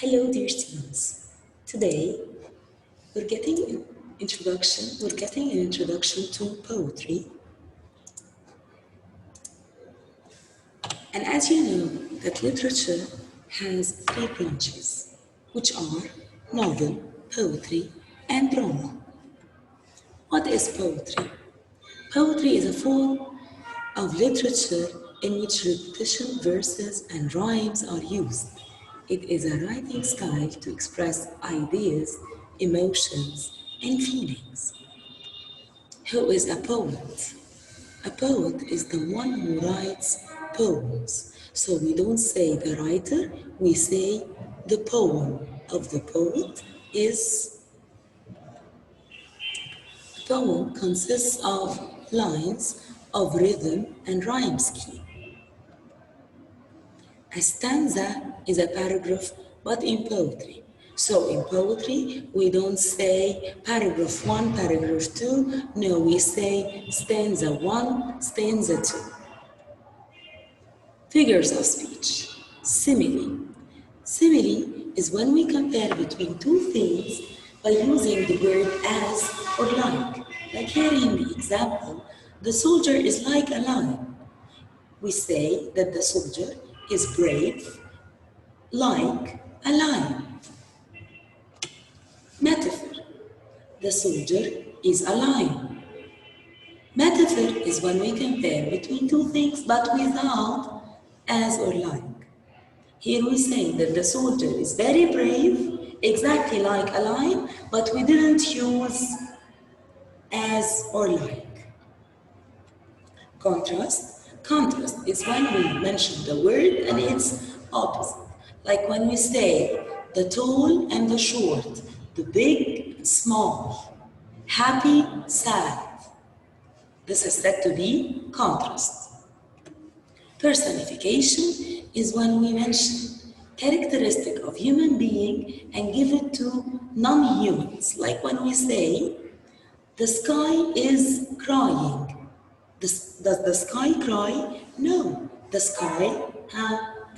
Hello dear students. Today we're getting an introduction to poetry. And as you know that literature has three branches, which are novel, poetry, and drama. What is poetry? Poetry is a form of literature in which repetition, verses, and rhymes are used. It is a writing style to express ideas, emotions, and feelings. Who is a poet? A poet is the one who writes poems. So we don't say the writer, we say the poem of the poet is. A poem consists of lines of rhythm and rhyme scheme. A stanza is a paragraph, but in poetry. So in poetry, we don't say paragraph 1, paragraph 2. No, we say stanza 1, stanza 2. Figures of speech. Simile. Simile is when we compare between two things by using the word as or like. Like here in the example, the soldier is like a lion. We say that the soldier is brave, like a lion. Metaphor. The soldier is a lion. Metaphor is when we compare between two things but without as or like. Here we say that the soldier is very brave, exactly like a lion, but we didn't use as or like. Contrast. Contrast is when we mention the word and its opposite. Like when we say the tall and the short, the big and small, happy, sad. This is said to be contrast. Personification is when we mention characteristic of human being and give it to non-humans. Like when we say, the sky is crying. Does the sky cry? No. The sky,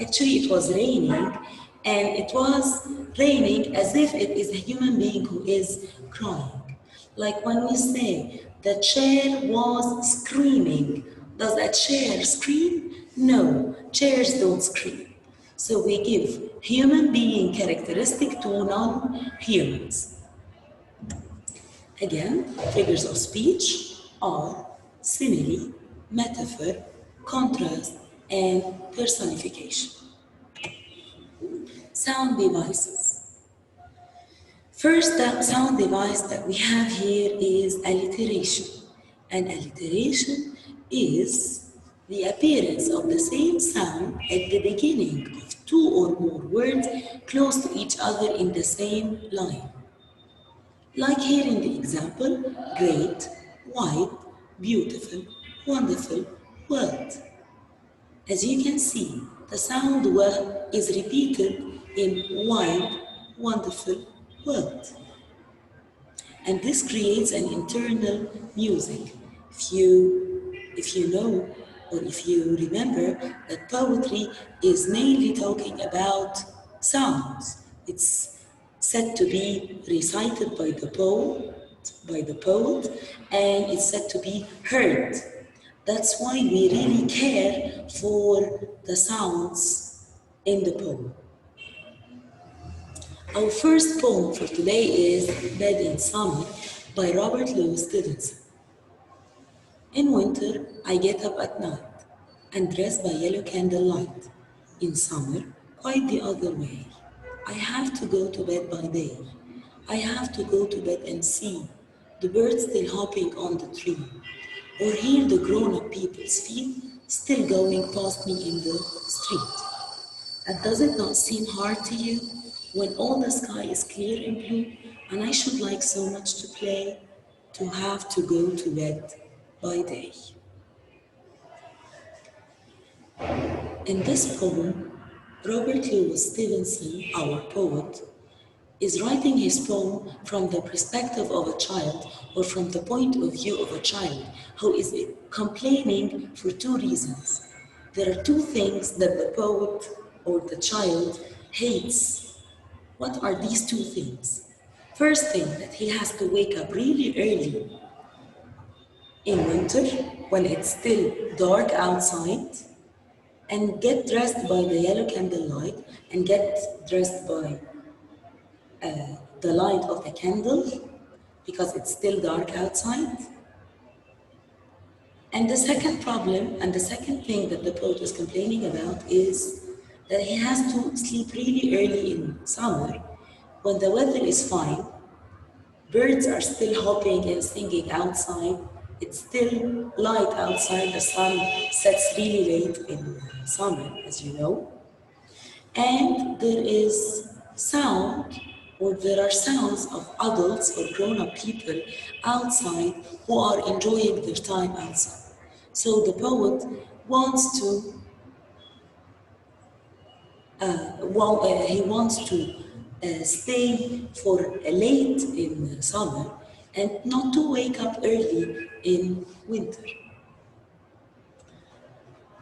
actually it was raining, and it was raining as if it is a human being who is crying. Like when we say, the chair was screaming. Does a chair scream? No, chairs don't scream. So we give human being characteristic to non-humans. Again, figures of speech are simile, metaphor, contrast, and personification. Sound devices. First sound device that we have here is alliteration. And alliteration is the appearance of the same sound at the beginning of two or more words close to each other in the same line. Like here in the example, great, white, beautiful, wonderful, world. As you can see, the sound w is repeated in wide, wonderful, world. And this creates an internal music. If you know or if you remember that poetry is mainly talking about sounds. It's said to be recited by the poet, and it's said to be heard. That's why we really care for the sounds in the poem. Our first poem for today is Bed in Summer by Robert Louis Stevenson. In winter, I get up at night and dress by yellow candlelight. In summer, quite the other way. I have to go to bed by day. I have to go to bed and see the birds still hopping on the tree, or hear the grown-up people's feet still going past me in the street. And does it not seem hard to you when all the sky is clear and blue, and I should like so much to play, to have to go to bed by day? In this poem, Robert Louis Stevenson, our poet, is writing his poem from the perspective of a child, or from the point of view of a child who is complaining for two reasons. There are two things that the poet or the child hates What are these two things? First thing, that he has to wake up really early in winter when it's still dark outside and get dressed by the yellow candlelight and get dressed by the light of the candle because it's still dark outside. And the second problem and the second thing that the poet is complaining about is that he has to sleep really early in summer when the weather is fine, birds are still hopping and singing outside, it's still light outside, the sun sets really late in summer, as you know, and there is sound, or there are sounds of adults or grown-up people outside who are enjoying their time outside. So the poet wants to stay for late in summer and not to wake up early in winter.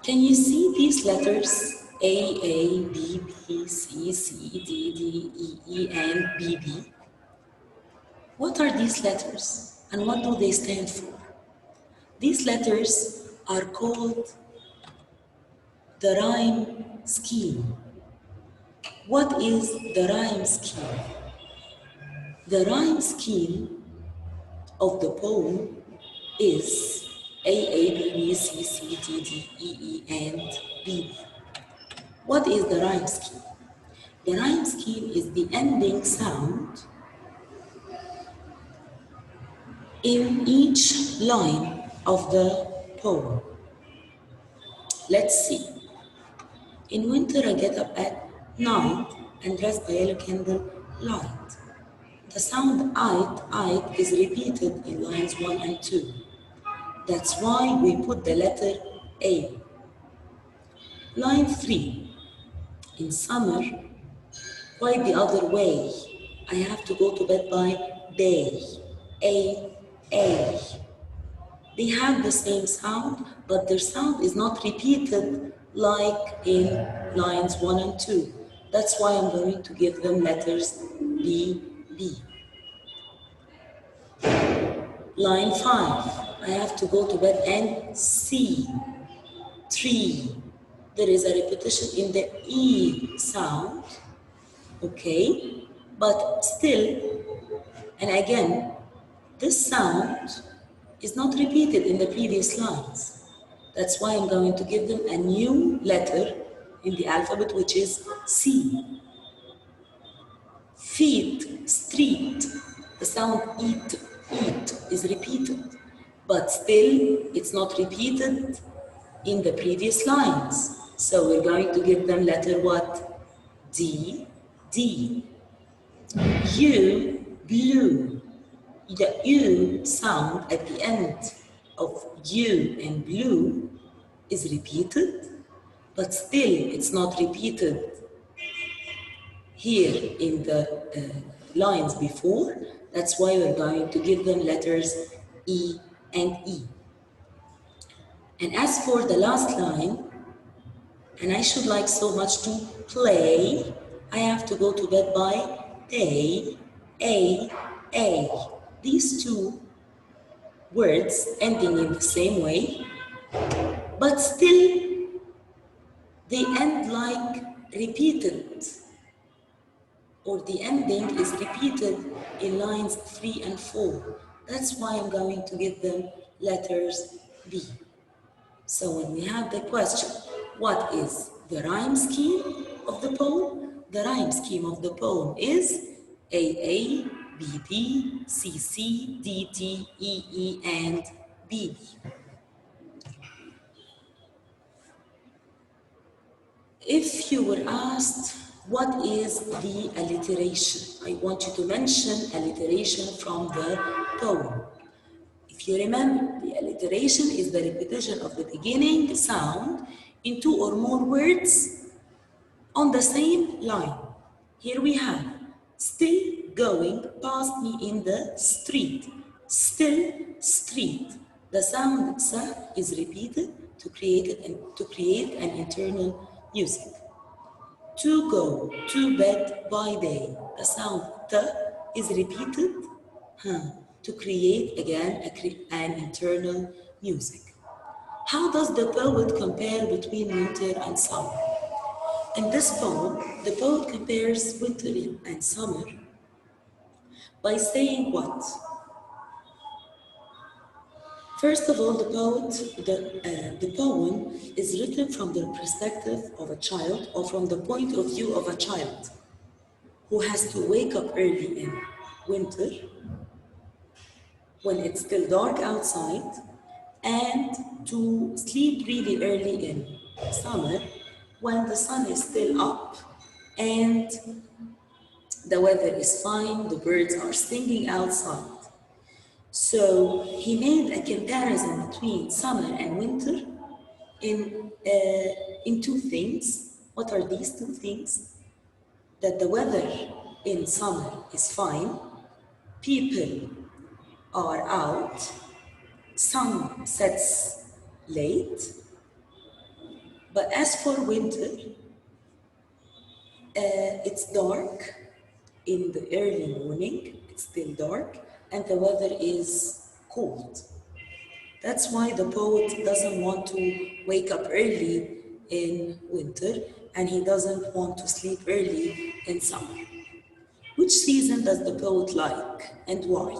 Can you see these letters? A, B, B, C, C, D, D, E, E, and B, B. What are these letters and what do they stand for? These letters are called the rhyme scheme. What is the rhyme scheme? The rhyme scheme of the poem is A, B, B, C, C, D, D, E, E, and B. What is the rhyme scheme? The rhyme scheme is the ending sound in each line of the poem. Let's see. In winter I get up at night and dress by yellow candle light. The sound ait is repeated in lines 1 and 2. That's why we put the letter A. Line 3. In summer, quite the other way. I have to go to bed by day. A. They have the same sound, but their sound is not repeated like in lines 1 and 2. That's why I'm going to give them letters B, B. Line 5, I have to go to bed and C, 3. There is a repetition in the E sound, okay? But still, and again, this sound is not repeated in the previous lines. That's why I'm going to give them a new letter in the alphabet, which is C. Feet, street, the sound eat is repeated, but still it's not repeated in the previous lines. So we're going to give them letter what? D, D. U, blue. The U sound at the end of U and blue is repeated, but still it's not repeated here in the lines before. That's why we're going to give them letters E and E. And as for the last line, and I should like so much to play, I have to go to bed by day, A. These two words ending in the same way, but still they end like repeated, or the ending is repeated in lines 3 and 4. That's why I'm going to give them letters B. So when we have the question, what is the rhyme scheme of the poem? The rhyme scheme of the poem is A, B, B, C, C, D, D, E, E, and B, B. If you were asked, what is the alliteration? I want you to mention alliteration from the poem. If you remember, the alliteration is the repetition of the beginning sound in 2 or more words on the same line. Here we have, still going past me in the street. Still, street. The sound sa is repeated to create an internal music. To go to bed by day. the sound T is repeated to create again an internal music. How does the poet compare between winter and summer? In this poem, the poet compares winter and summer by saying what? First of all, the poem is written from the perspective of a child, or from the point of view of a child who has to wake up early in winter when it's still dark outside, and to sleep really early in summer when the sun is still up and the weather is fine, the birds are singing outside. So he made a comparison between summer and winter in two things. What are these two things? That the weather in summer is fine, people are out, sun sets late, but as for winter, it's dark in the early morning, it's still dark, and the weather is cold. That's why the poet doesn't want to wake up early in winter, and he doesn't want to sleep early in summer. Which season does the poet like, and why?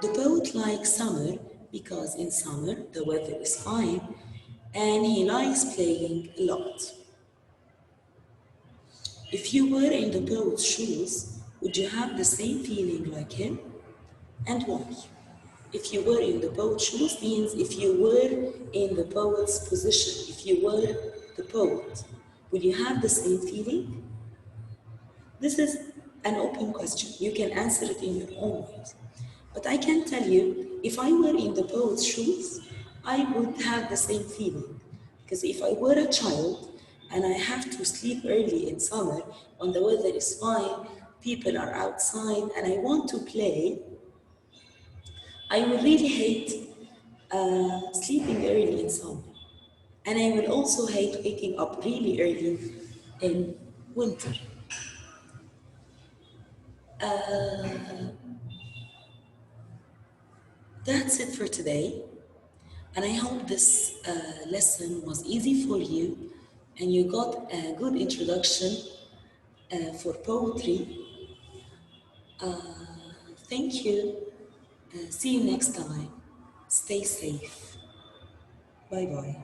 The poet likes summer because in summer the weather is fine and he likes playing a lot. If you were in the poet's shoes, would you have the same feeling like him? And why? If you were in the poet's shoes means if you were in the poet's position, if you were the poet, would you have the same feeling? This is an open question. You can answer it in your own ways. But I can tell you, if I were in the poet's shoes, I would have the same feeling. Because if I were a child and I have to sleep early in summer when the weather is fine, people are outside, and I want to play, I would really hate sleeping early in summer. And I would also hate waking up really early in winter. That's it for today. And I hope this lesson was easy for you and you got a good introduction for poetry. Thank you. See you next time. Stay safe. Bye-bye.